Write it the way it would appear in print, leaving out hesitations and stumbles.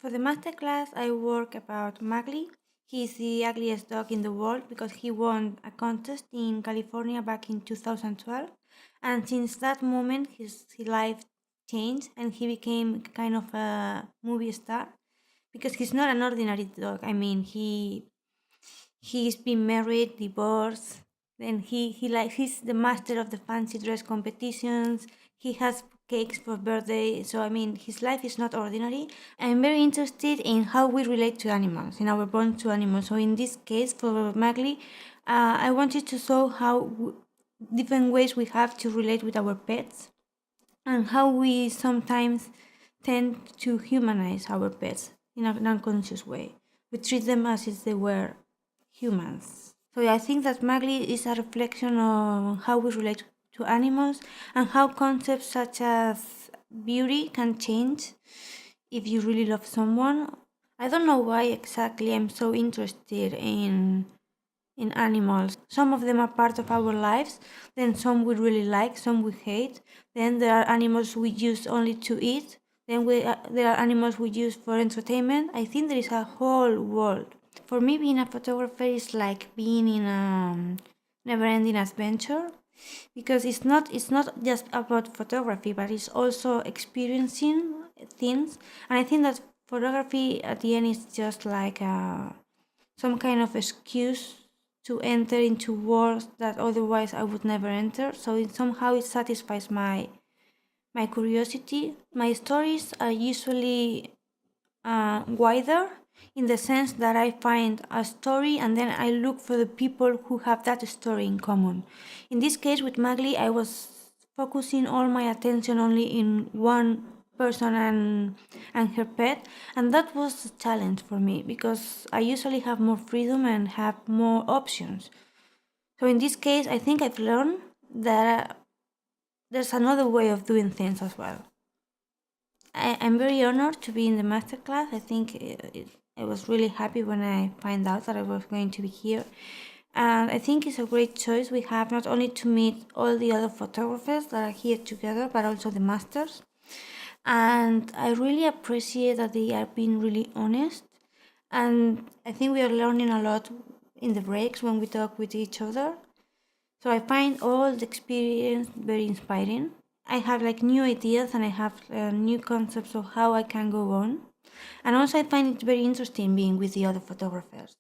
For the masterclass, I work about Mowgli. He's the ugliest dog in the world because he won a contest in California back in 2012. And since that moment, his life changed and he became kind of a movie star because he's not an ordinary dog. I mean, he's been married, divorced, then he's the master of the fancy dress competitions. He has cakes for birthday. So I mean, his life is not ordinary. I'm very interested in how we relate to animals, in our bond to animals. So in this case, for Mowgli, I wanted to show how different ways we have to relate with our pets, and how we sometimes tend to humanize our pets in an unconscious way. We treat them as if they were humans. So I think that Mowgli is a reflection on how we relate to animals and how concepts such as beauty can change if you really love someone. I don't know why exactly I'm so interested in animals. Some of them are part of our lives, then some we really like, some we hate. Then there are animals we use only to eat. Then there are animals we use for entertainment. I think there is a whole world. For me, being a photographer is like being in a never-ending adventure because it's not just about photography, but it's also experiencing things. And I think that photography at the end is just like some kind of excuse to enter into worlds that otherwise I would never enter. So somehow it satisfies my curiosity. My stories are usually wider in the sense that I find a story and then I look for the people who have that story in common. In this case with Mowgli, I was focusing all my attention only in one person and her pet, and that was a challenge for me because I usually have more freedom and have more options. So in this case, I think I've learned that there's another way of doing things as well. I'm very honored to be in the masterclass. I think I was really happy when I find out that I was going to be here. And I think it's a great choice we have not only to meet all the other photographers that are here together, but also the masters. And I really appreciate that they are being really honest. And I think we are learning a lot in the breaks when we talk with each other. So I find all the experience very inspiring. I have like new ideas and I have new concepts of how I can go on. And also I find it very interesting being with the other photographers.